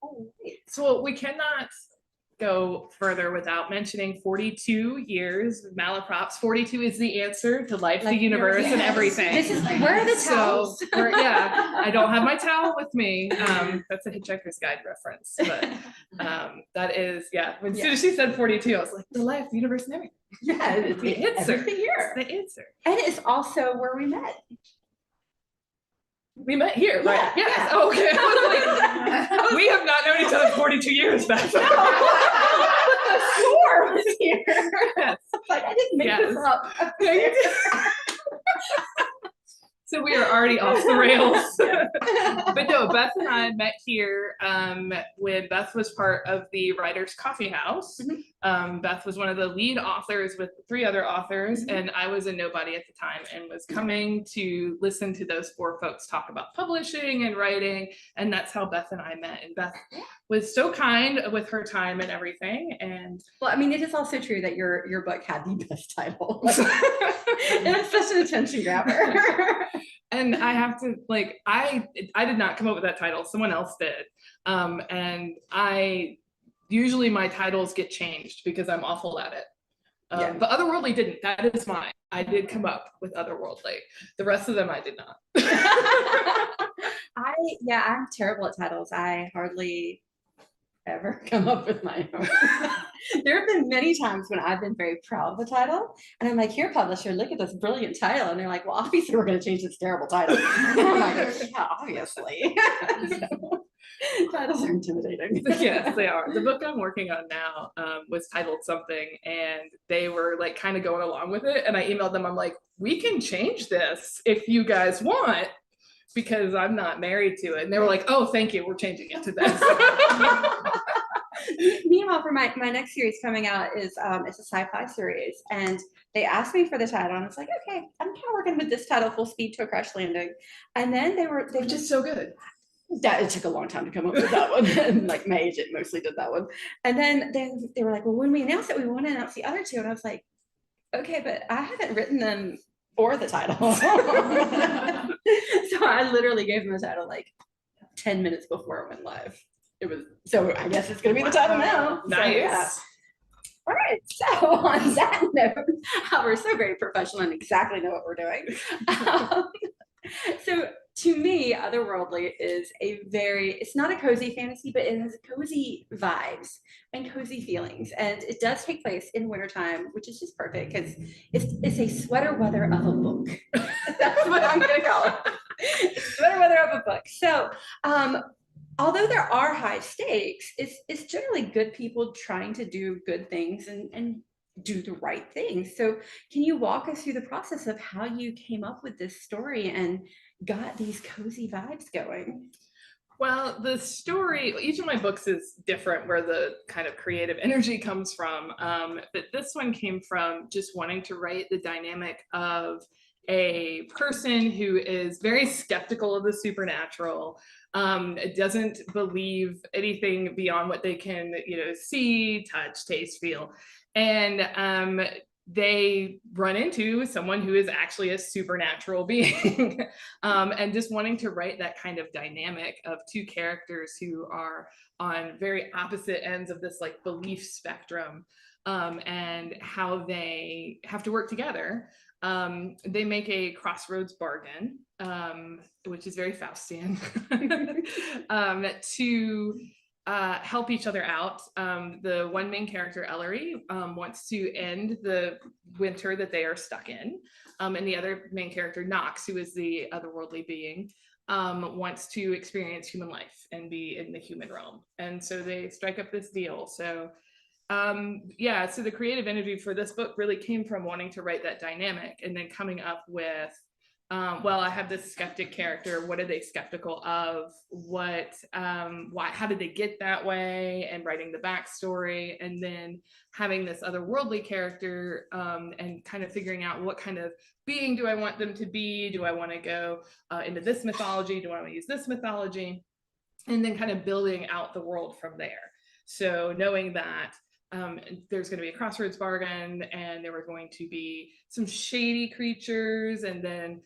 All right. So we cannot go further without mentioning 42 years. Malaprop's 42 is the answer to life, the universe, and everything. This is where are the towels? So, yeah, I don't have my towel with me. That's a Hitchhiker's Guide reference, but that is, yeah. As soon as she said 42, I was like, the life, the universe, and everything. Yeah, it's the answer. Everything here. It's the answer. And it's also where we met. We met here, right? Yes. Yeah. Oh, okay. We have not known each other 42 years, Beth. No. The score was here. Yes. Like, I didn't make this up. So we are already off the rails. But no, Beth and I met here when Beth was part of the Writers Coffee House. Beth was one of the lead authors with 3 other authors, and I was a nobody at the time and was coming to listen to those 4 folks talk about publishing and writing, and that's how Beth and I met. And Beth was so kind with her time and everything. And well, I mean, it is also true that your book had the best title. It's such an attention grabber. And I have to, like, I did not come up with that title, someone else did. And usually my titles get changed because I'm awful at it. But Otherworldly didn't. That is mine. I did come up with Otherworldly. The rest of them I did not. I'm terrible at titles. I hardly ever come up with my own. There have been many times when I've been very proud of the title, and I'm like, here, publisher, look at this brilliant title. And they're like, well, obviously we're going to change this terrible title. And I'm like, yeah, obviously. Titles are intimidating. Yes, they are. The book I'm working on now was titled something, and they were like kind of going along with it. And I emailed them. I'm like, we can change this if you guys want, because I'm not married to it. And they were like, oh, thank you. We're changing it to this. Meanwhile, for my next series coming out is it's a sci-fi series, and they asked me for the title, and I was like, okay, I'm kind of working with this title, Full Speed to a Crash Landing. And then they were just so good. It took a long time to come up with that one. And like my agent mostly did that one. And then they were like, well, when we announce it, we want to announce the other 2. And I was like, okay, but I haven't written them or the title. So I literally gave them the title like 10 minutes before it went live. So I guess it's gonna be the title now. Nice. So, yeah. All right, so on that note, we're so very professional and exactly know what we're doing. So to me, Otherworldly is it's not a cozy fantasy, but it has cozy vibes and cozy feelings. And it does take place in wintertime, which is just perfect because it's a sweater weather of a book. That's what I'm gonna call it. Sweater weather of a book. So although there are high stakes, it's generally good people trying to do good things and do the right things. So can you walk us through the process of how you came up with this story and got these cozy vibes going? Well, the story, each of my books is different where the kind of creative energy comes from. But this one came from just wanting to write the dynamic of a person who is very skeptical of the supernatural, doesn't believe anything beyond what they can, see, touch, taste, feel. And they run into someone who is actually a supernatural being. And just wanting to write that kind of dynamic of 2 characters who are on very opposite ends of this like belief spectrum, and how they have to work together. They make a crossroads bargain, which is very Faustian, to help each other out. The one main character, Ellery, wants to end the winter that they are stuck in. And the other main character, Knox, who is the otherworldly being, wants to experience human life and be in the human realm. And so they strike up this deal. So so the creative energy for this book really came from wanting to write that dynamic and then coming up with, I have this skeptic character. What are they skeptical of? Why, how did they get that way? And writing the backstory, and then having this otherworldly character, and kind of figuring out what kind of being do I want them to be? Do I want to go into this mythology? Do I want to use this mythology? And then kind of building out the world from there. So knowing that there's going to be a crossroads bargain, and there were going to be some shady creatures, and then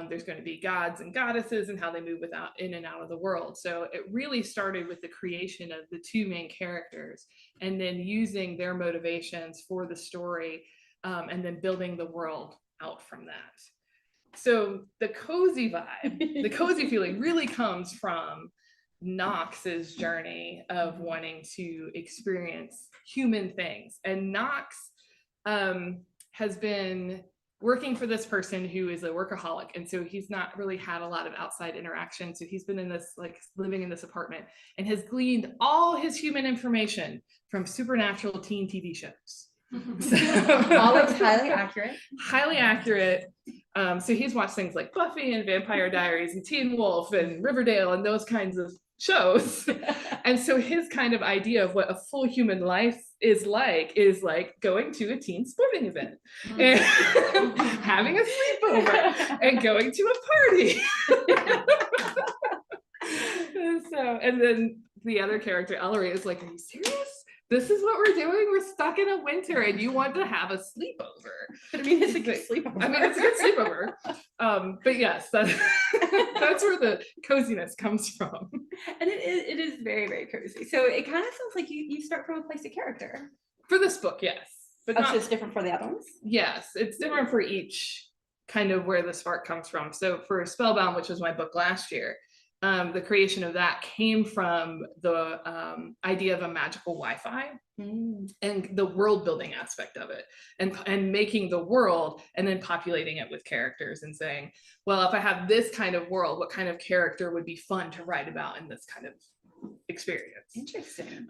There's going to be gods and goddesses and how they move in and out of the world. So it really started with the creation of the two main characters and then using their motivations for the story, and then building the world out from that. So the cozy vibe, the cozy feeling really comes from Knox's journey of wanting to experience human things. And Knox has been working for this person who is a workaholic. And so he's not really had a lot of outside interaction. So he's been in this, like, living in this apartment and has gleaned all his human information from supernatural teen TV shows. Always highly accurate. Highly accurate. So he's watched things like Buffy and Vampire Diaries and Teen Wolf and Riverdale and those kinds of shows. And so his kind of idea of what a full human life is like going to a teen sporting event and having a sleepover and going to a party. And then the other character, Ellery, is like, are you serious? This is what we're doing? We're stuck in a winter and you want to have a sleepover. I mean, it's a good sleepover. I mean, it's a good sleepover. But yes, that's where the coziness comes from. And it is very, very cozy. So it kind of sounds like you start from a place of character. For this book, yes. But so it's different for the other ones? Yes, it's different for each kind of where the spark comes from. So for Spellbound, which was my book last year, the creation of that came from the idea of a magical Wi-Fi and the world building aspect of it, and making the world and then populating it with characters and saying, well, if I have this kind of world, what kind of character would be fun to write about in this kind of experience? Interesting.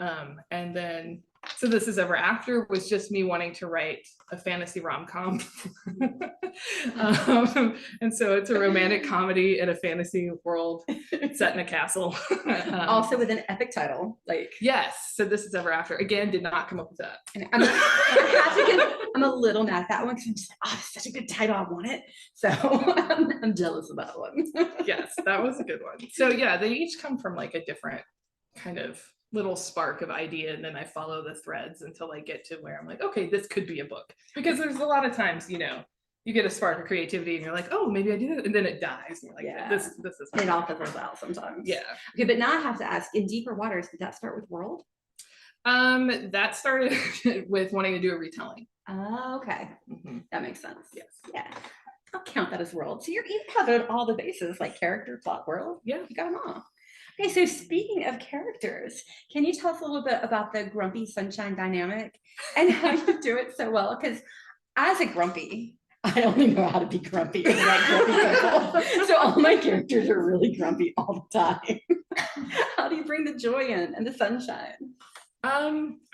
And then So This Is Ever After was just me wanting to write a fantasy rom-com. And so it's a romantic comedy in a fantasy world set in a castle. Also with an epic title. Yes, So This Is Ever After. Again, did not come up with that. I'm a little mad at that one because I'm just like, oh, it's such a good title. I want it. So I'm jealous of that one. Yes, that was a good one. So yeah, they each come from like a different kind of little spark of idea, and then I follow the threads until I get to where I'm like, okay, this could be a book. Because there's a lot of times, you know, you get a spark of creativity and you're like, oh, maybe I do that, and then it dies. And you're like, yeah, this is it all fizzles out sometimes. Yeah. Okay, but now I have to ask, in Deeper Waters, did that start with world? That started with wanting to do a retelling. Oh, okay. Mm-hmm. That makes sense. Yes. Yeah. I'll count that as world. So you covered all the bases, like character, plot, world. Yeah. You got them all. Okay, so speaking of characters, can you tell us a little bit about the grumpy sunshine dynamic and how you do it so well? Because as a grumpy, I only know how to be grumpy. So all my characters are really grumpy all the time. How do you bring the joy in and the sunshine? I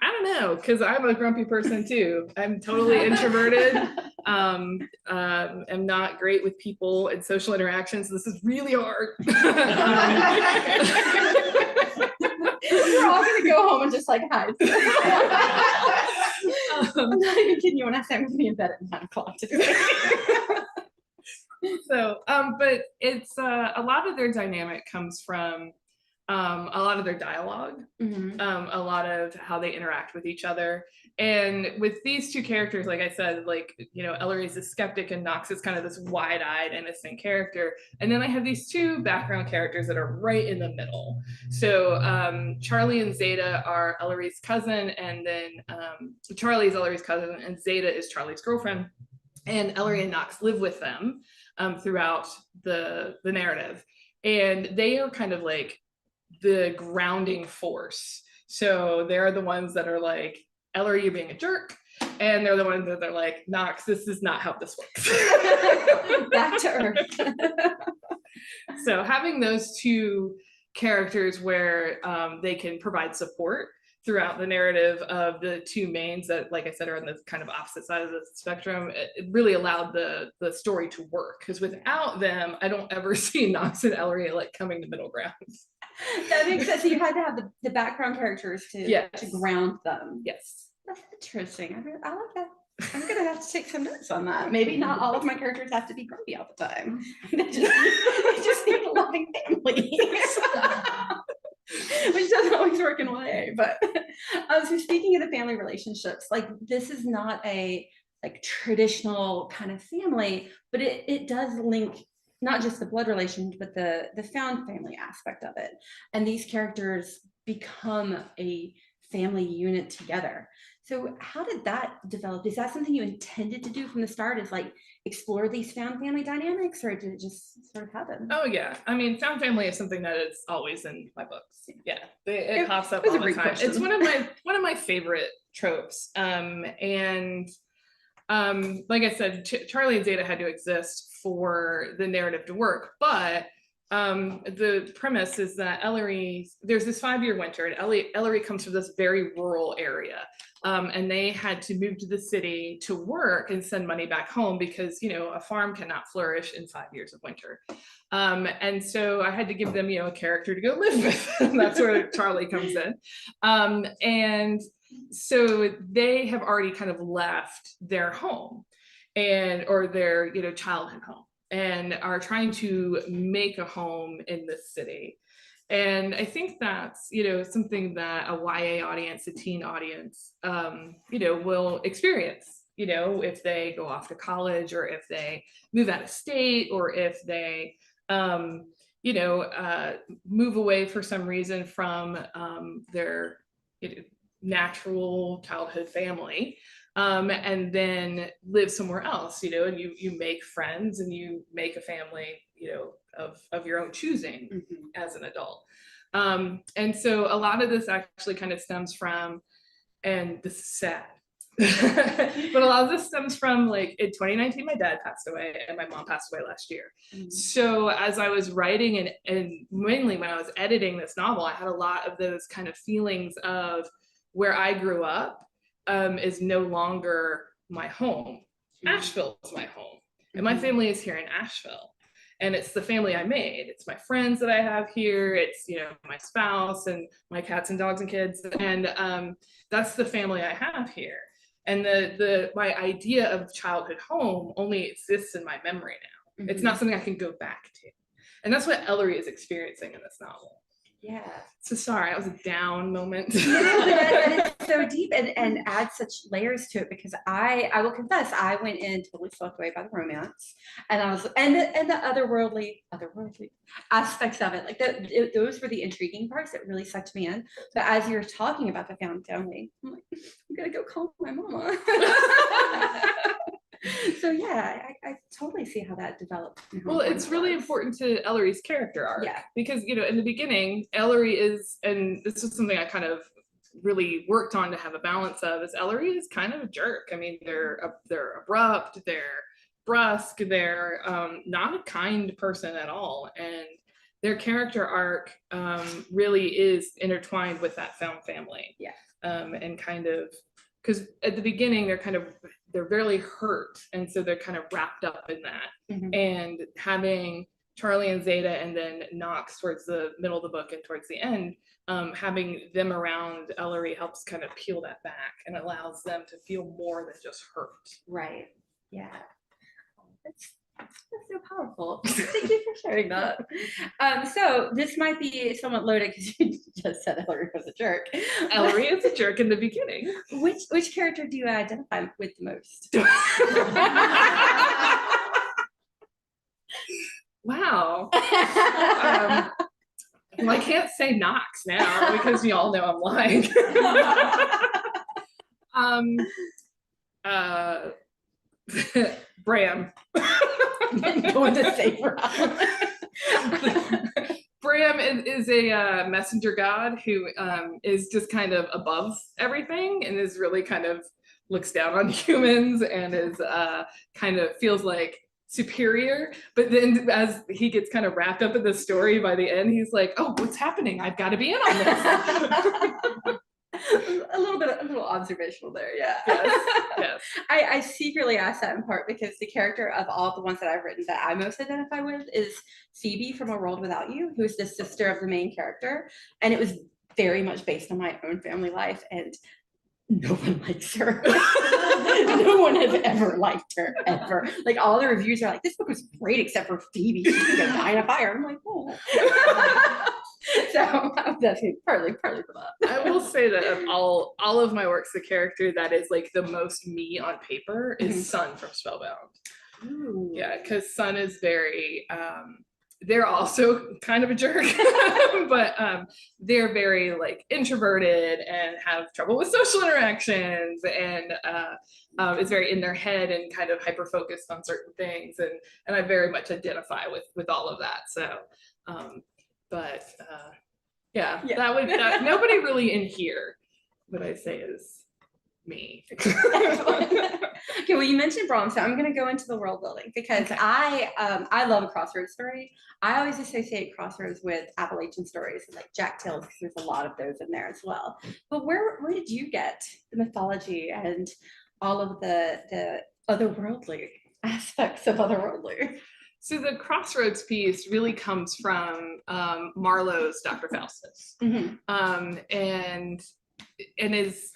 don't know, because I'm a grumpy person too. I'm totally introverted. I'm not great with people and social interactions. This is really hard. We're all gonna go home and just like hide. I'm not even kidding you when I say I'm gonna be in bed at 9 o'clock today. So, but it's a lot of their dynamic comes from a lot of their dialogue, a lot of how they interact with each other. And with these two characters, like I said, like, you know, Ellery's a skeptic and Knox is kind of this wide-eyed, innocent character. And then I have these two background characters that are right in the middle. So Charlie and Zeta are Ellery's cousin, and then Charlie is Ellery's cousin, and Zeta is Charlie's girlfriend. And Ellery and Knox live with them throughout the narrative. And they are kind of like the grounding force. So they're the ones that are like, Ellery, you're being a jerk. And they're the ones that are like, Knox, this is not how this works. Back to earth. So having those two characters where they can provide support throughout the narrative of the two mains that, like I said, are on the kind of opposite side of the spectrum, it really allowed the story to work. Because without them, I don't ever see Knox and Ellery like coming to middle ground. That makes sense. So you had to have the background characters to ground them. Yes. That's interesting. I like that. I'm going to have to take some notes on that. Maybe not all of my characters have to be grumpy all the time. They just need a loving family. Which doesn't always work in YA. But so speaking of the family relationships, like this is not a like traditional kind of family, but it does link not just the blood relation, but the found family aspect of it. And these characters become a family unit together. So how did that develop? Is that something you intended to do from the start, is like explore these found family dynamics, or did it just sort of happen? Oh yeah, I mean, found family is something that is always in my books. Yeah, it pops up all the time. Question. It's one of my favorite tropes. Like I said, Charlie and Zeta had to exist for the narrative to work, but the premise is that Ellery, there's this 5-year winter, and Ellery comes from this very rural area. And they had to move to the city to work and send money back home because, you know, a farm cannot flourish in 5 years of winter. And so I had to give them, you know, a character to go live with. And that's where Charlie comes in. And so they have already kind of left their home or their, you know, childhood home, and are trying to make a home in the city. And I think that's, you know, something that a YA audience, a teen audience, you know, will experience, you know, if they go off to college, or if they move out of state, or if they, you know, move away for some reason from their, you know, natural childhood family, and then live somewhere else, you know, and you make friends and you make a family, you know, of your own choosing as an adult. And so a lot of this actually kind of stems from, and this is sad, but a lot of this stems from, like, in 2019, my dad passed away and my mom passed away last year. So as I was writing and mainly when I was editing this novel, I had a lot of those kind of feelings of where I grew up is no longer my home. Asheville is my home, and my family is here in Asheville. And it's the family I made. It's my friends that I have here. It's, you know, my spouse and my cats and dogs and kids. And that's the family I have here. And my idea of childhood home only exists in my memory now. It's not something I can go back to. And that's what Ellery is experiencing in this novel. Yeah. So sorry, that was a down moment. No, but that is so deep and adds such layers to it, because I will confess, I went in totally swept away by the romance, and I was and the otherworldly aspects of it. Like those were the intriguing parts that really sucked me in. But as you're talking about the found family, I'm like, I'm gonna go call my mama. So yeah, I totally see how that developed. Well, it's really important to Ellery's character arc. Yeah. Because, you know, in the beginning, Ellery is, and this was something I kind of really worked on to have a balance of, is Ellery is kind of a jerk. I mean, they're abrupt, they're brusque, they're not a kind person at all. And their character arc really is intertwined with that found family. Yeah. And kind of, because at the beginning, they're very hurt. And so they're kind of wrapped up in that. And having Charlie and Zeta and then Knox towards the middle of the book and towards the end, having them around Ellery helps kind of peel that back and allows them to feel more than just hurt. Right. Yeah. That's so powerful. Thank you for sharing that. So this might be somewhat loaded because you just said Ellery was a jerk. Ellery is a jerk in the beginning. Which character do you identify with the most? Wow. Well, I can't say Knox now because you all know I'm lying. Bram. Going to save her. Bram is a messenger god who is just kind of above everything and is really kind of looks down on humans and is kind of feels like superior. But then as he gets kind of wrapped up in the story by the end, he's like, oh, what's happening? I've got to be in on this. a little observational there. Yeah. Yes. I secretly asked that in part because the character of all the ones that I've written that I most identify with is Phoebe from A World Without You, who's the sister of the main character. And it was very much based on my own family life, and no one likes her. No one has ever liked her, ever. Like, all the reviews are like, this book was great except for Phoebe. She's gonna die in a fire. I'm like, oh. So that's partly for that. I will say that of all of my works, the character that is like the most me on paper is Sun from Spellbound. Ooh. Yeah, because Sun is very, they're also kind of a jerk, but they're very like introverted and have trouble with social interactions, and is very in their head and kind of hyper focused on certain things, and I very much identify with all of that. So, yeah, that nobody really in here would I say is me. Okay, well, you mentioned Brom, so I'm going to go into the world building because I love a crossroads story. I always associate crossroads with Appalachian stories like Jack Tales, because there's a lot of those in there as well. But where did you get the mythology and all of the otherworldly aspects of Otherworldly? So the crossroads piece really comes from Marlowe's Dr. Faustus, and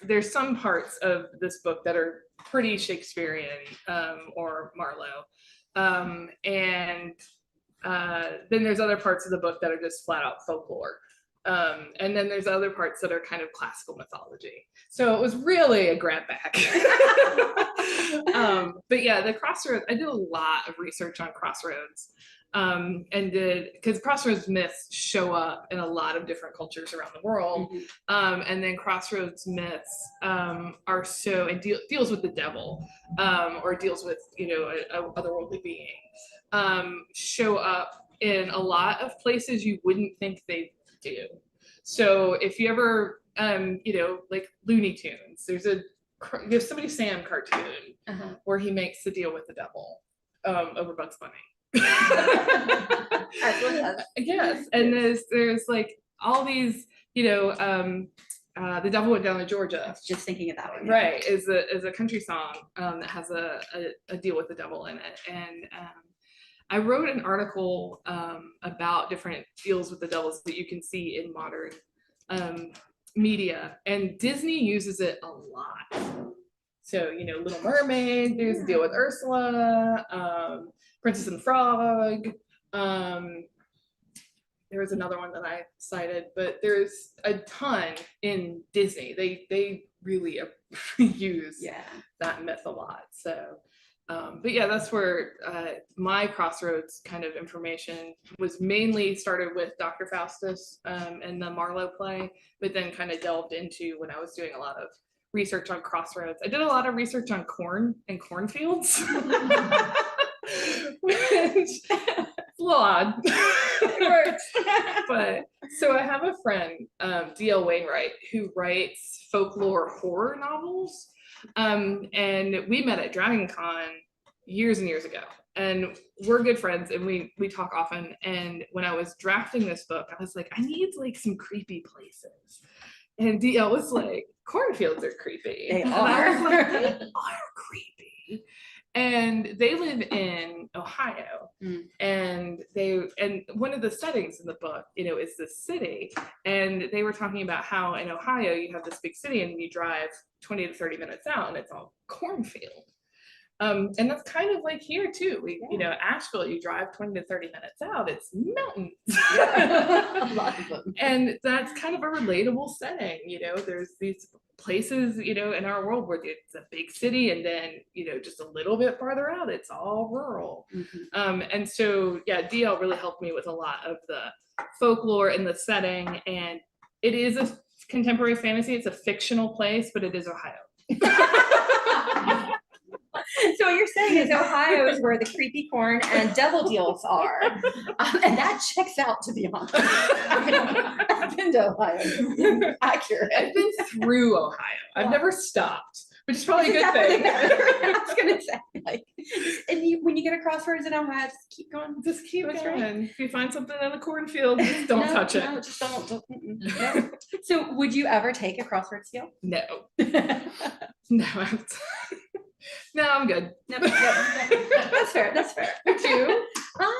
there's some parts of this book that are pretty Shakespearean or Marlowe, and then there's other parts of the book that are just flat out folklore, and then there's other parts that are kind of classical mythology. So it was really a grab bag. But yeah, the crossroads, I did a lot of research on crossroads, because crossroads myths show up in a lot of different cultures around the world, and then crossroads myths are deals with the devil, or deals with a otherworldly being, show up in a lot of places you wouldn't think they do. So if you ever like Looney Tunes, there's a Yosemite Sam cartoon where he makes the deal with the devil over Bugs Bunny. Yes, and there's like all these, the devil went down to Georgia. I was just thinking of that one. Right, is a country song that has a deal with the devil in it, and I wrote an article about different deals with the devils that you can see in modern media, and Disney uses it a lot. So Little Mermaid, there's a deal with Ursula, Princess and the Frog. There was another one that I cited, but there's a ton in Disney. They really use that myth a lot. So, but yeah, that's where my crossroads kind of information was mainly started with Dr. Faustus and the Marlowe play, but then kind of delved into when I was doing a lot of research on crossroads. I did a lot of research on corn and cornfields. Which it's a little odd. It works. But so I have a friend, D.L. Wainwright, who writes folklore horror novels. And we met at Dragon Con years and years ago. And we're good friends and we talk often. And when I was drafting this book, I was like, I need like some creepy places. And DL was like, cornfields are creepy. They and are. I was like, they are creepy. And they live in Ohio. And one of the settings in the book, is the city. And they were talking about how in Ohio you have this big city and you drive 20 to 30 minutes out and it's all cornfield. And that's kind of like here too. Asheville, you drive 20 to 30 minutes out, it's mountains. A lot of them. And that's kind of a relatable setting. There's these places, in our world where it's a big city and then, just a little bit farther out, it's all rural. And so, yeah, DL really helped me with a lot of the folklore and the setting. And it is a contemporary fantasy. It's a fictional place, but it is Ohio. So what you're saying is Ohio is where the creepy corn and devil deals are. And that checks out, to be honest. I've been to Ohio. Accurate. I've been through Ohio. I've never stopped, which is probably a good thing. I was going to say, when you get a crossroads in Ohio, just keep going. Just keep going. Right. If you find something in a cornfield, just don't touch it. No, just don't. No. So would you ever take a crossroads deal? No. No. No, I'm good. No, that's fair. Would you? I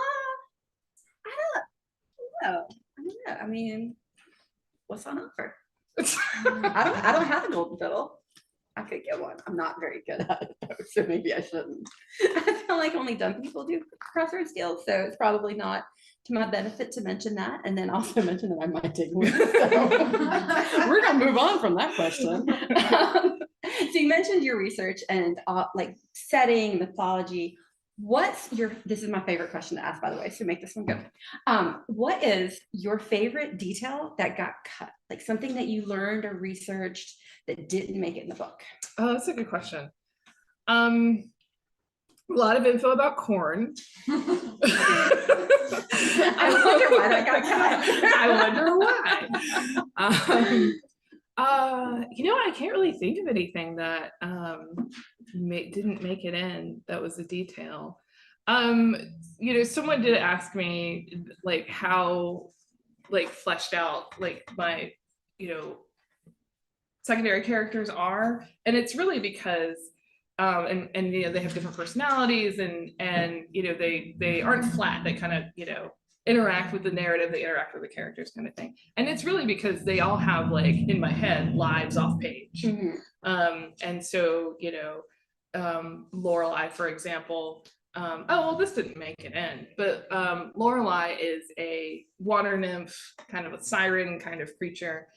don't know. I mean, what's on offer? I don't have a golden fiddle. I could get one. I'm not very good at it though, so maybe I shouldn't. I feel like only dumb people do crossroads deals, so it's probably not to my benefit to mention that, and then also mention that I might take one. So we're gonna move on from that question. So you mentioned your research and like setting, mythology. this is my favorite question to ask, by the way, so make this one good. What is your favorite detail that got cut? Like something that you learned or researched that didn't make it in the book? Oh, that's a good question. A lot of info about corn. I wonder why that got cut. I wonder why. I can't really think of anything that didn't make it in. That was a detail. Someone did ask me like how fleshed out my secondary characters are, and it's really because and they have different personalities, and they aren't flat. They kind of interact with the narrative, they interact with the characters, kind of thing. And it's really because they all have, in my head, lives off page. And so Lorelai, for example, this didn't make it in, but Lorelai is a water nymph, kind of a siren kind of creature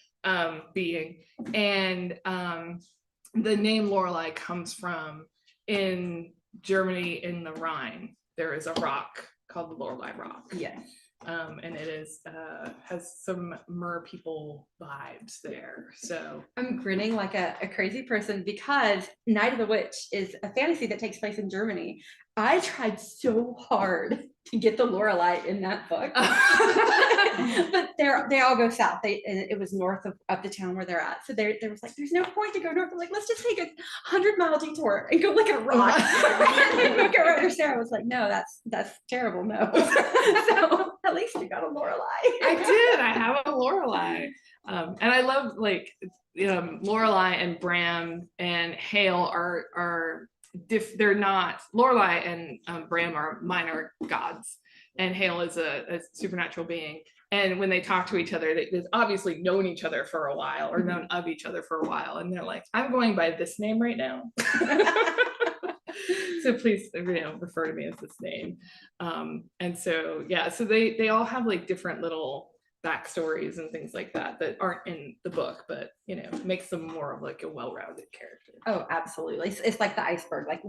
being, and the name Lorelei comes from, in Germany, in the Rhine, there is a rock called the Lorelei Rock. Yes. And it is has some mer people vibes there. So I'm grinning like a crazy person because Night of the Witch is a fantasy that takes place in Germany. I tried so hard to get the Lorelei in that book, but they all go south. It was north of the town where they're at. So there was like, there's no point to go north. I'm like, let's just take a 100-mile detour and go look at a rock. And we go right there. I was like, no, that's terrible. No. So at least you got a Lorelei. I did. I have a Lorelei, and I love Lorelei and Bram and Hale are. They're not. Lorelei and Bram are minor gods, and Hale is a supernatural being. And when they talk to each other, they've obviously known each other for a while, or known of each other for a while, and they're like, "I'm going by this name right now." So please, refer to me as this name. And so so they all have different little backstories and things like that aren't in the book, but makes them more of a well-rounded character. Oh, absolutely. It's like the iceberg. Like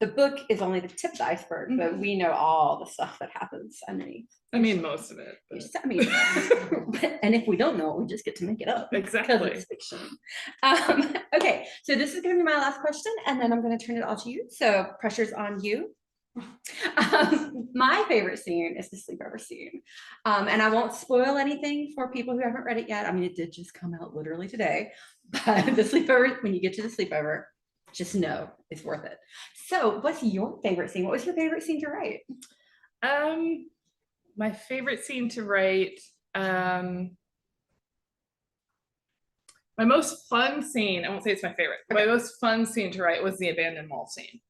the book is only the tip of the iceberg, but we know all the stuff that happens underneath. I mean, most of it. And if we don't know it, we just get to make it up. Exactly. Because it's fiction. Okay, so this is going to be my last question, and then I'm going to turn it all to you. So pressure's on you. My favorite scene is the sleepover scene, and I won't spoil anything for people who haven't read it yet. I mean, it did just come out literally today, but the sleepover, when you get to the sleepover, just know it's worth it. So what's your favorite scene? What was your favorite scene to write? My favorite scene to write, my most fun scene, I won't say it's my favorite, but my most fun scene to write was the abandoned mall scene.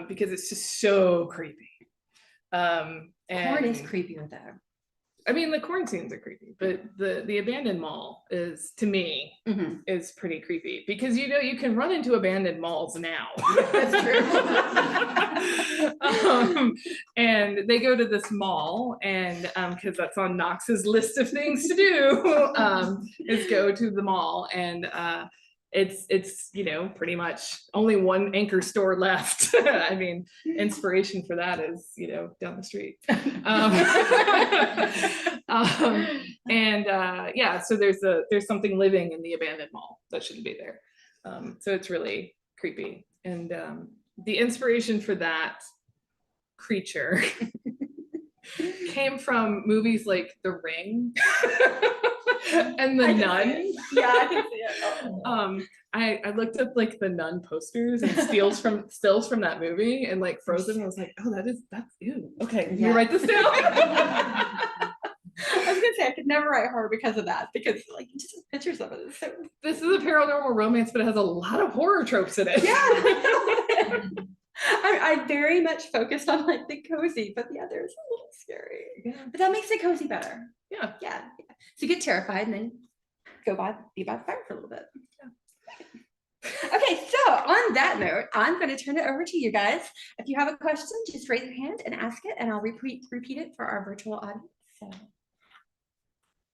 Because it's just so creepy. Corn is creepier though. I mean, the corn scenes are creepy, but the abandoned mall is, to me, is pretty creepy, because you can run into abandoned malls now. That's true. And they go to this mall, and because that's on Knox's list of things to do, is go to the mall, and it's pretty much only one anchor store left. I mean, inspiration for that is down the street. So there's something living in the abandoned mall that shouldn't be there. So it's really creepy, and the inspiration for that creature came from movies like The Ring and The Nun. Yeah, I can see it. Oh. I looked up the Nun posters and stills from that movie, and Frozen, and I was like, oh, that's ew. Okay, you write this down. I was gonna say I could never write horror because of that, because just pictures of it. So... This is a paranormal romance, but it has a lot of horror tropes in it. Yeah. I very much focused on the cozy, but the other is a little scary. Yeah. But that makes it cozy better. Yeah. Yeah. So you get terrified and then be by the fire for a little bit. Yeah. Okay, so on that note, I'm going to turn it over to you guys. If you have a question, just raise your hand and ask it, and I'll repeat it for our virtual audience. So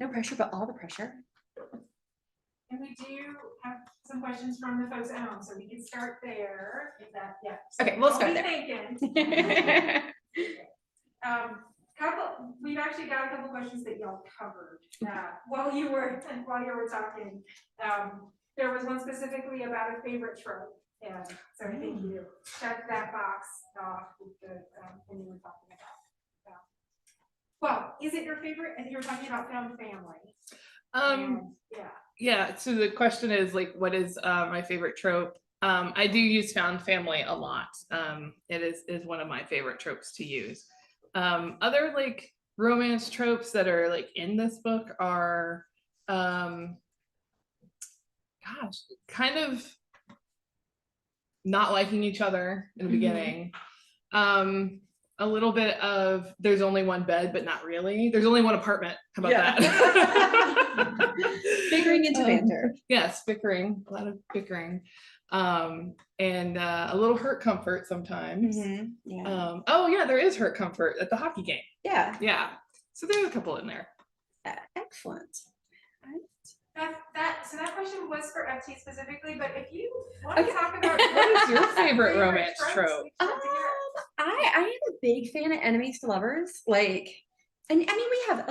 no pressure, but all the pressure. we do have some questions from the folks at home, so we can start there. If that, yeah. Okay, we'll start Don't there. be thinking. We've actually got a couple questions that y'all covered while you were talking. There was one specifically about a favorite trope, and so I think you checked that box off with the when you were talking about. Well, is it your favorite? And you were talking about found family. Yeah. So the question is like, what is my favorite trope? I do use found family a lot. It is one of my favorite tropes to use. Other like romance tropes that are like in this book are, kind of not liking each other in the beginning. A little bit of there's only one bed, but not really. There's only one apartment. How about that? Bickering into banter. Yes, bickering, a lot of bickering. And a little hurt comfort sometimes. Yeah. Oh yeah, there is hurt comfort at the hockey game. Yeah. So there's a couple in there. Excellent. So that question was for FT specifically, but if you want to talk about what is your favorite romance trope? I am a big fan of enemies to lovers. Like, and I mean, we have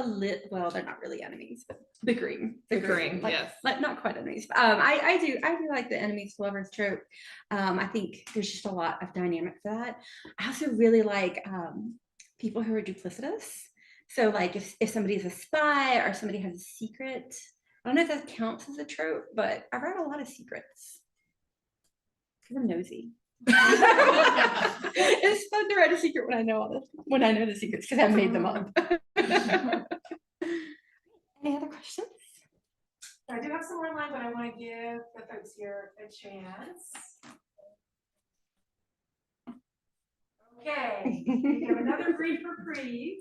well, they're not really enemies, but bickering, Like, yes, like not quite enemies. I do like the enemies to lovers trope. I think there's just a lot of dynamic for that. I also really like people who are duplicitous. So like if somebody's a spy or somebody has a secret, I don't know if that counts as a trope, but I read a lot of secrets because I'm nosy. It's fun to write a secret when I know the secrets because I've made them up. Any other questions? I do have some more in line, but I want to give the folks here a chance. Okay, we have another brief reprieve.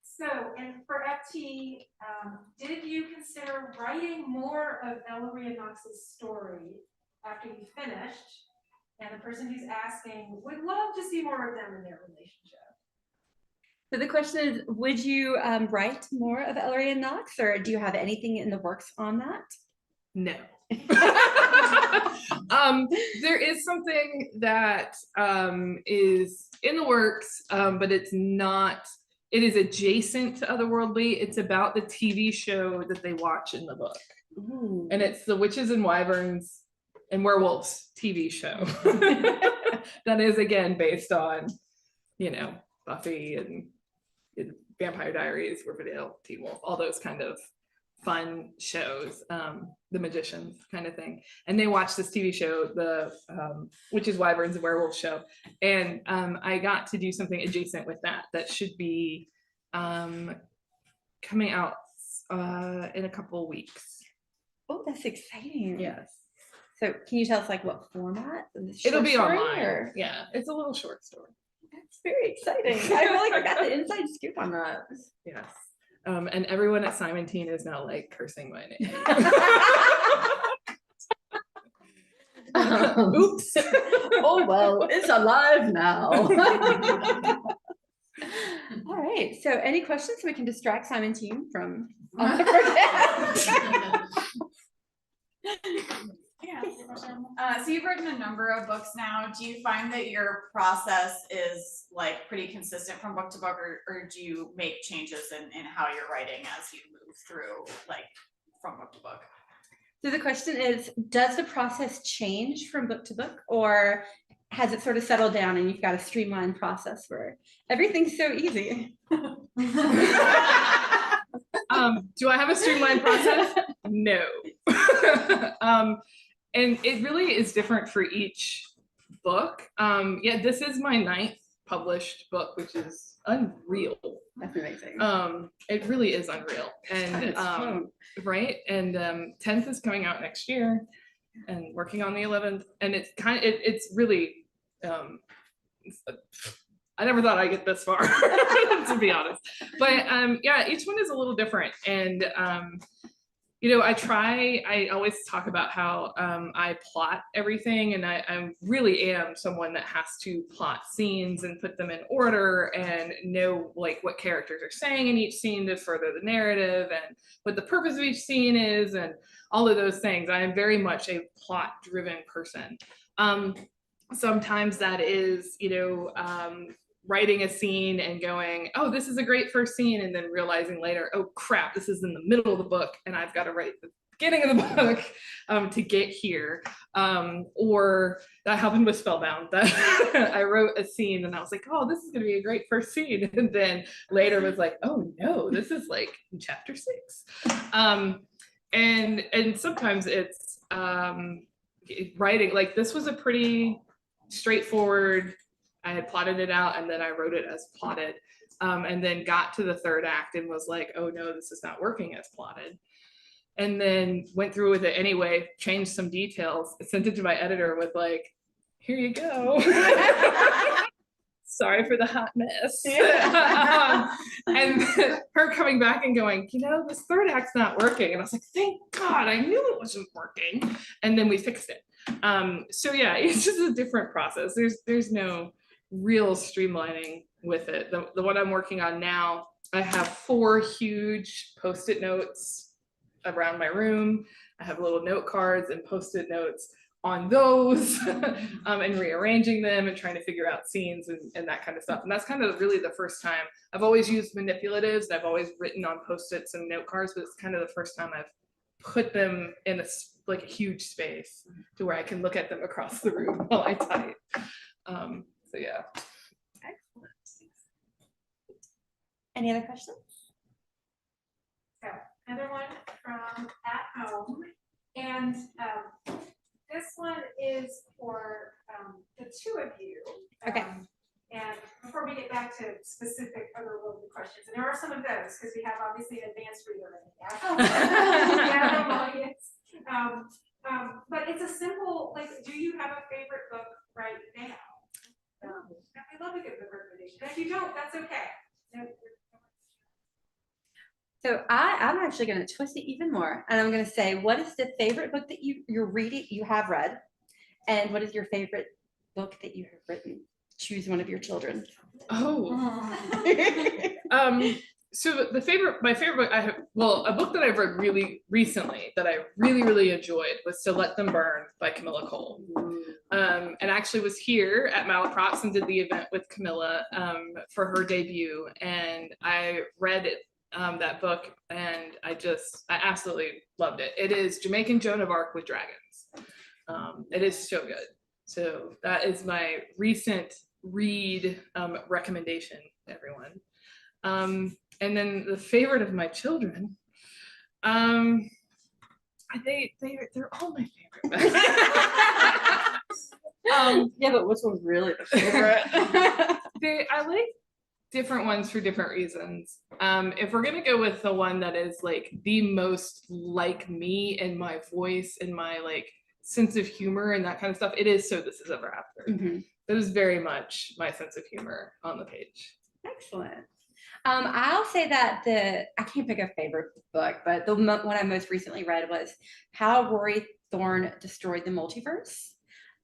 So, and for FT, did you consider writing more of Ellery and Knox's story after you finished? And the person who's asking would love to see more of them in their relationship. So the question is, would you write more of Ellery and Knox, or do you have anything in the works on that? No. There is something that is in the works, but it's not. It is adjacent to Otherworldly. It's about the TV show that they watch in the book. Ooh. And it's the Witches and Wyverns and Werewolves TV show. That is, again, based on, Buffy and Vampire Diaries, Riverdale, Teen Wolf, all those kind of fun shows, the Magicians kind of thing. And they watch this TV show, the Witches, Wyverns, and Werewolves show. And I got to do something adjacent with that should be coming out in a couple weeks. Oh, that's exciting. Yes. So can you tell us like what format? It'll be story, online. Or? Yeah, it's a little short story. That's very exciting. I feel like I got the inside scoop on that. Yes. And everyone at Simon Teen is now like cursing my name. Oops. Oh, well, it's alive now. All right. So any questions so we can distract Simon Teen from Yeah. So you've written a number of books now. Do you find that your process is like pretty consistent from book to book, or do you make changes in how you're writing as you move through, like from book to book? So the question is, does the process change from book to book, or has it sort of settled down and you've got a streamlined process where everything's so easy? Do I have a streamlined process? No. And it really is different for each book. Yeah, this is my 9th published book, which is unreal. That's amazing. It really is unreal. And right, and 10th is coming out next year, and working on the 11th, and it's it's really I never thought I'd get this far, to be honest. But yeah, each one is a little different, and I always talk about how I plot everything, and I really am someone that has to plot scenes and put them in order and know like what characters are saying in each scene to further the narrative and what the purpose of each scene is and all of those things. I am very much a plot driven person. Sometimes that is, writing a scene and going, oh, this is a great first scene, and then realizing later, oh crap, this is in the middle of the book and I've got to write the beginning of the book to get here. Or that happened with Spellbound, that I wrote a scene and I was like, oh, this is going to be a great first scene, and then later was like, oh no, this is like chapter 6. And sometimes it's writing, like this was a pretty straightforward, I had plotted it out and then I wrote it as plotted, and then got to the third act and was like, oh no, this is not working as plotted. And then went through with it anyway, changed some details, sent it to my editor with like, here you go. Sorry for the hot mess. And her coming back and going, this third act's not working. And I was like, thank God, I knew it wasn't working. And then we fixed it. So yeah, it's just a different process. There's no real streamlining with it. The one I'm working on now, I have 4 huge Post-it notes around my room. I have little note cards and Post-it notes on those and rearranging them and trying to figure out scenes and that kind of stuff. And that's kind of really the first time. I've always used manipulatives and I've always written on Post-its and note cards, but it's kind of the first time I've put them in a huge space to where I can look at them across the room while I type. So yeah. Excellent. Any other questions? So another one from at home, and this one is for the 2 of you. Okay. And before we get back to specific otherworldly questions, and there are some of those because we have obviously an advanced reader in the audience. But it's a simple, like, do you have a favorite book right now? I love a good book recommendation. If you don't, that's okay. So I'm actually going to twist it even more, and I'm going to say, what is the favorite book that you're reading, you have read, and what is your favorite book that you have written? Choose one of your children. Oh. So my favorite book I have, a book that I've read really recently that I really enjoyed was To Let Them Burn by Camilla Cole. And actually was here at Malaprop and did the event with Camilla for her debut, and I read it, that book, and I absolutely loved it. It is Jamaican Joan of Arc with dragons. It is so good. So that is my recent read recommendation to everyone. And then the favorite of my children, they're all my favorite. Yeah, but which one's really the favorite? I like different ones for different reasons. If we're gonna go with the one that is like the most like me and my voice and my like sense of humor and that kind of stuff, it is So This Is Ever After. Mm-hmm. That is very much my sense of humor on the page. Excellent. I'll say that I can't pick a favorite book, but the one I most recently read was How Rory Thorne Destroyed the Multiverse.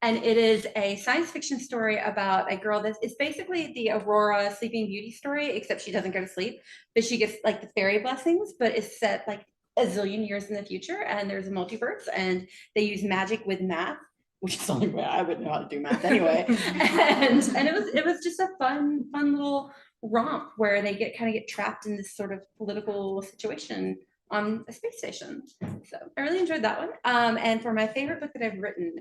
And it is a science fiction story about a girl it's basically the Aurora Sleeping Beauty story, except she doesn't go to sleep, but she gets like the fairy blessings, but it's set like a zillion years in the future, and there's a multiverse, and they use magic with math, which is the only way I would know how to do math anyway. and it was just a fun little romp where they get trapped in this sort of political situation on a space station. So I really enjoyed that one. And for my favorite book that I've written,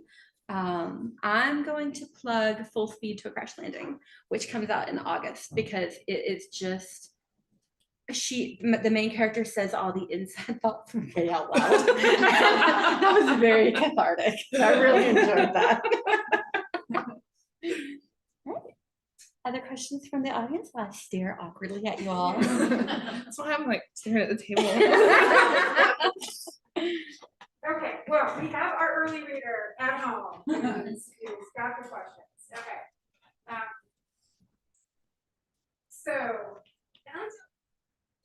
I'm going to plug Full Speed to a Crash Landing, which comes out in August, because it is just, the main character says all the inside thoughts way out loud. That was very cathartic. I really enjoyed that. Right. Other questions from the audience while I stare awkwardly at you all? That's why I'm like staring at the table. Okay, well, we have our early reader at home who's got the questions. Okay. So,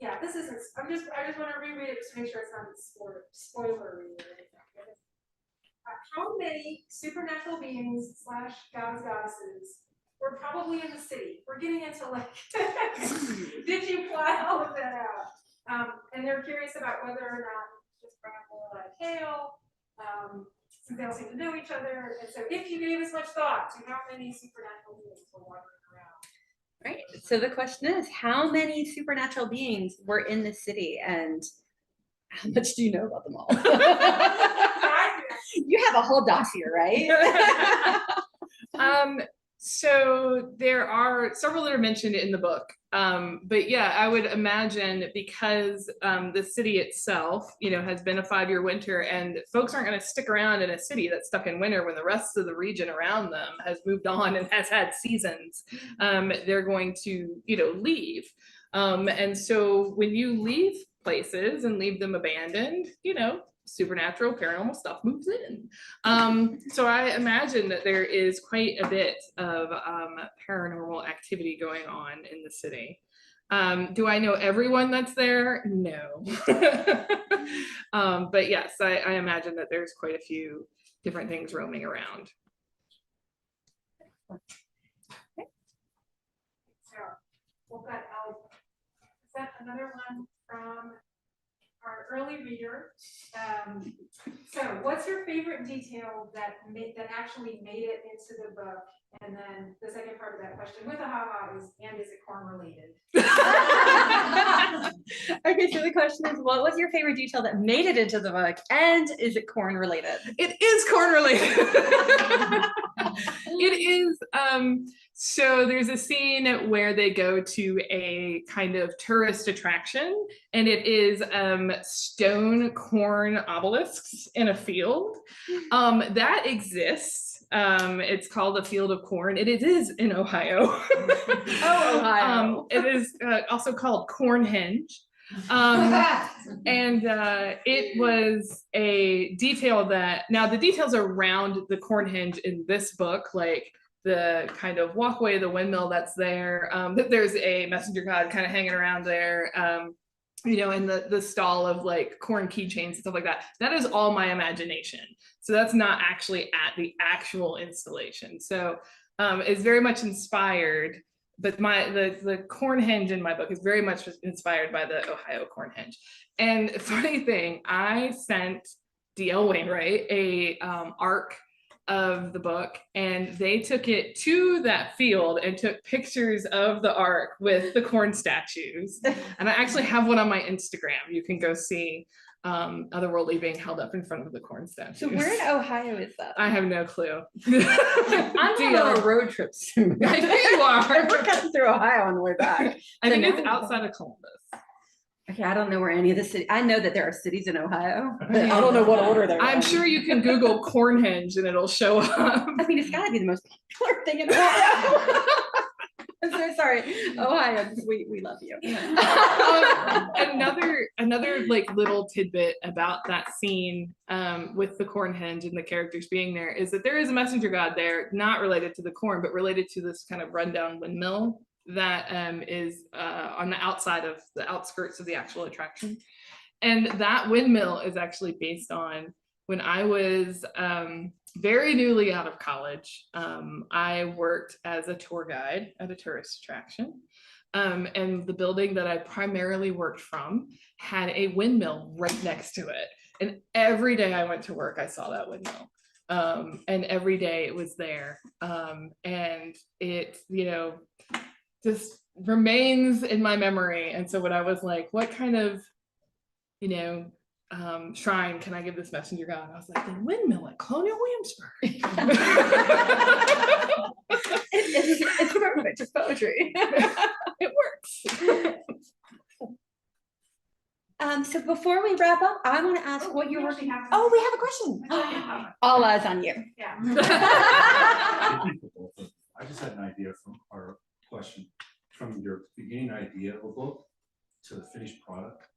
yeah, this isn't, I just want to reread it just to make sure it's sound spoilery. How many supernatural beings / gods, goddesses were probably in the city? We're getting into like, did you plot all of that out? And they're curious about whether or not just Bramble and Hale, since they all seem to know each other. And so if you gave as much thought to how many supernatural beings were wandering around. Right. So the question is, how many supernatural beings were in the city, and how much do you know about them all? You have a whole dossier, right? So there are several that are mentioned in the book. But yeah, I would imagine because the city itself, has been a 5-year winter, and folks aren't going to stick around in a city that's stuck in winter when the rest of the region around them has moved on and has had seasons. They're going to, leave. And so when you leave places and leave them abandoned, supernatural paranormal stuff moves in. So I imagine that there is quite a bit of paranormal activity going on in the city. Do I know everyone that's there? No. But yes, I imagine that there's quite a few different things roaming around. So we've got, is that another one from our early reader? So what's your favorite detail that actually made it into the book? And then the second part of that question with a haha is, and is it corn related? Okay, so the question is, what was your favorite detail that made it into the book, and is it corn related? It is corn related. It is. So there's a scene where they go to a kind of tourist attraction, and it is stone corn obelisks in a field that exists. It's called the Field of Corn. It is in Ohio. Oh, Ohio. It is also called Cornhenge. And it was a detail that, now the details around the Cornhenge in this book, like the kind of walkway, the windmill that's there, that there's a messenger god kind of hanging around there, and the stall of like corn keychains and stuff like that. That is all my imagination. So that's not actually at the actual installation. So it's very much inspired, but the Cornhenge in my book is very much inspired by the Ohio Cornhenge. And funny thing, I sent D.L. Wainwright a arc of the book, and they took it to that field and took pictures of the ark with the corn statues. And I actually have one on my Instagram. You can go see Otherworldly being held up in front of the corn statues. So where in Ohio is that? I have no clue. I'm going on a road trip soon. I know you are. We're cutting through Ohio on the way back. I think So it's now- outside of Columbus. Okay, I don't know where any of the cities. I know that there are cities in Ohio, but I don't know what order they're I'm in. sure you can Google Cornhenge and it'll show up. I mean, it's got to be the most popular thing in Ohio. I'm so sorry, Ohio. We love you. Another like little tidbit about that scene with the Cornhenge and the characters being there is that there is a messenger god there, not related to the corn, but related to this kind of rundown windmill that is on the outside of the outskirts of the actual attraction. And that windmill is actually based on when I was very newly out of college. I worked as a tour guide at a tourist attraction. And the building that I primarily worked from had a windmill right next to it. And every day I went to work, I saw that windmill. And every day it was there. And it, just remains in my memory. And so when I was like, what kind of, shrine can I give this messenger god? I was like, the windmill at Colonial Williamsburg. It's perfect. It's poetry. It works. So before we wrap up, I want to ask what you're working on. Oh, we have a question. All eyes on you. Yeah. I just had an idea from our question, from your beginning idea of a book to the finished product.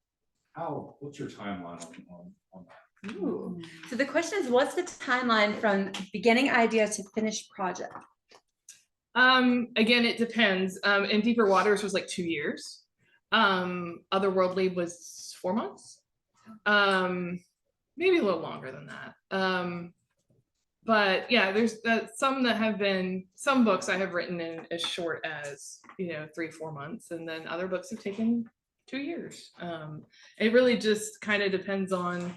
What's your timeline on that? Ooh. So the question is, what's the timeline from beginning idea to finished project? Again, it depends. In Deeper Waters was like 2 years. Otherworldly was 4 months. Maybe a little longer than that. But yeah, there's some that have been, some books I have written in as short as, 3-4 months, and then other books have taken 2 years. It really just kind of depends on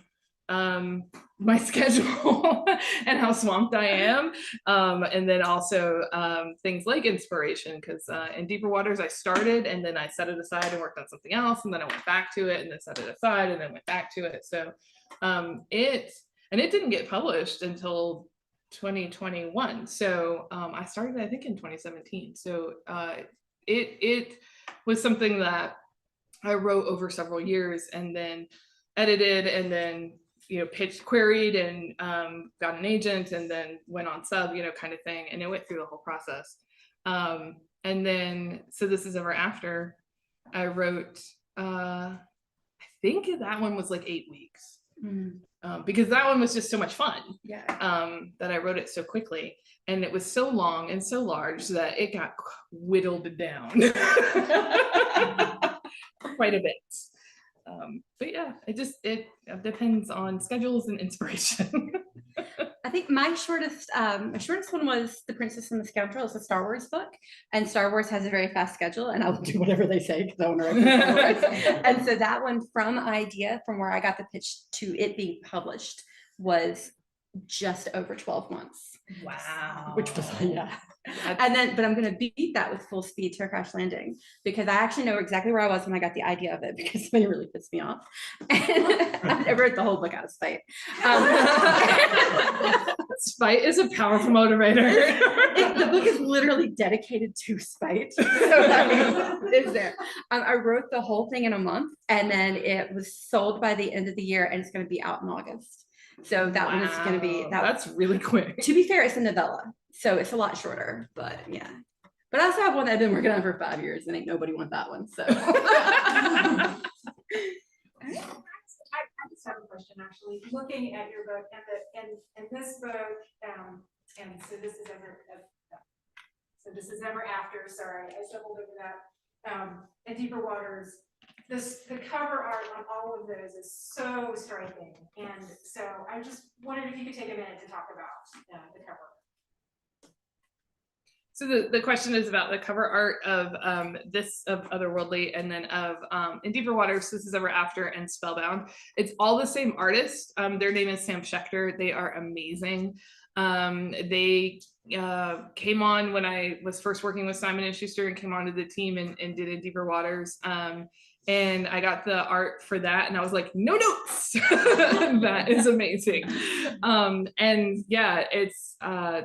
my schedule and how swamped I am. And then also things like inspiration, because in Deeper Waters I started and then I set it aside and worked on something else, and then I went back to it and then set it aside and then went back to it. So it didn't get published until 2021. So I started, I think, in 2017. So it was something that I wrote over several years and then edited and then pitched, queried, and got an agent, and then went on sub, kind of thing. And it went through the whole process. And then, So This Is Ever After, I wrote, I think that one was like 8 weeks. Because that one was just so much fun. Yeah. That I wrote it so quickly. And it was so long and so large that it got whittled down quite a bit. But yeah, it depends on schedules and inspiration. I think my shortest one was The Princess and the Scoundrel. It's a Star Wars book, and Star Wars has a very fast schedule, and I'll do whatever they say because I want to write Star Wars. And so that one, from idea, from where I got the pitch to it being published, was just over 12 months. Wow. Which was, yeah. And then, but I'm going to beat that with Full Speed to a Crash Landing, because I actually know exactly where I was when I got the idea of it, because somebody really pissed me off. And I wrote the whole book out of spite. Spite is a powerful motivator. The book is literally dedicated to spite. So that is there. I wrote the whole thing in a month, and then it was sold by the end of the year, and it's going to be out in August. So that one is going to be that's really quick. To be fair, it's a novella, so it's a lot shorter, but yeah. But I also have one that I've been working on for 5 years, and ain't nobody want that one. So I just have a question, actually. Looking at your book and this book, and So This Is Ever After. Sorry, I stumbled over that. And Deeper Waters. The cover art on all of those is so striking, and so I just wondered if you could take a minute to talk about the cover. So the question is about the cover art of Otherworldly, and then of In Deeper Waters, This Is Ever After, and Spellbound. It's all the same artist. Their name is Sam Schechter. They are amazing. They came on when I was first working with Simon & Schuster, and came onto the team and did In Deeper Waters. And I got the art for that, and I was like, no notes. That is amazing. And yeah, it's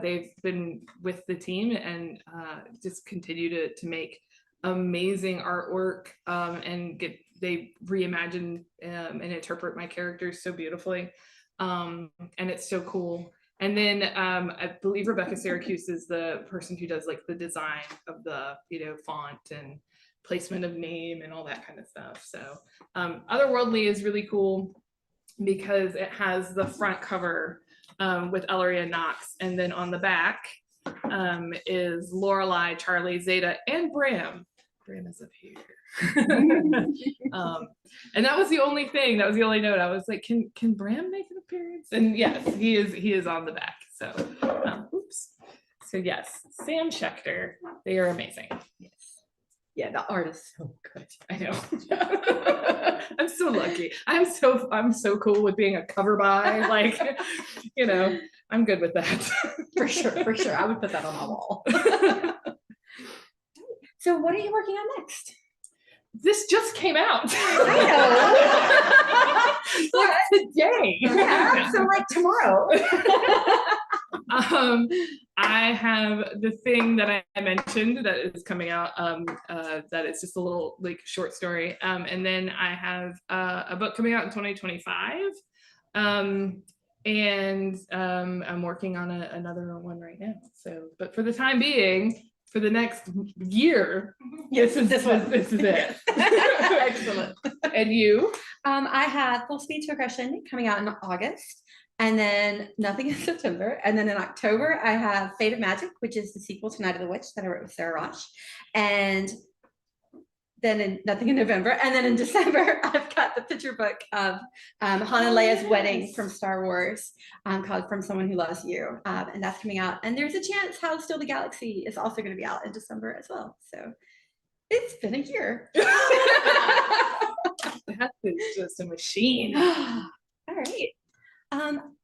they've been with the team and just continue to make amazing artwork, and they reimagine and interpret my characters so beautifully, and it's so cool. And then I believe Rebecca Syracuse is the person who does like the design of the font and placement of name and all that kind of stuff. So Otherworldly is really cool because it has the front cover with Ellery and Knox, and then on the back is Lorelei, Charlie, Zeta, and Bram. Bram is up here. And that was the only thing. That was the only note. I was like, can Bram make an appearance? And yes, he is on the back. So oops. So yes, Sam Schechter. They are amazing. Yes. Yeah, the art is so good. I know. I'm so lucky. I'm so cool with being a cover by. Like, I'm good with that. For sure. I would put that on my wall. So what are you working on next? This just came out. I know. Like today. Yeah, so like tomorrow. I have the thing that I mentioned that is coming out, that is just a little like short story. And then I have a book coming out in 2025. And I'm working on another one right now. So, but for the time being, for the next year, Yes, this is it. Excellent. And you? I have Full Speed to Aggression coming out in August, and then Nothing in September. And then in October, I have Fate of Magic, which is the sequel to Night of the Witch that I wrote with Sarah Rosh. And then Nothing in November. And then in December, I've got the picture book of Han and Leia's wedding from Star Wars, called From Someone Who Loves You, and that's coming out. And there's a chance How Still the Galaxy is also going to be out in December as well. So it's been a year. That is just a machine. All right.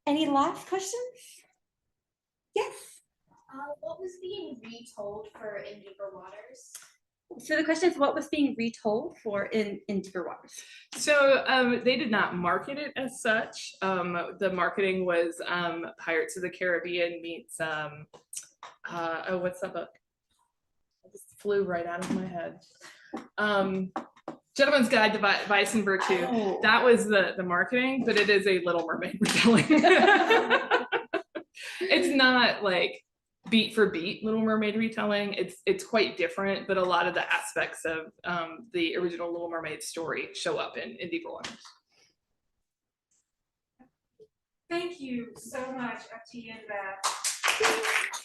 Any last questions? Yes. What was being retold for In Deeper Waters? So the question is, what was being retold for in Deeper Waters? So they did not market it as such. The marketing was Pirates of the Caribbean meets oh, what's that book? It just flew right out of my head. Gentleman's Guide to Vice and Virtue. Oh. That was the marketing, but it is a Little Mermaid retelling. It's not like beat for beat Little Mermaid retelling. It's quite different, but a lot of the aspects of the original Little Mermaid story show up in Deeper Waters. Thank you so much, FT and Beth.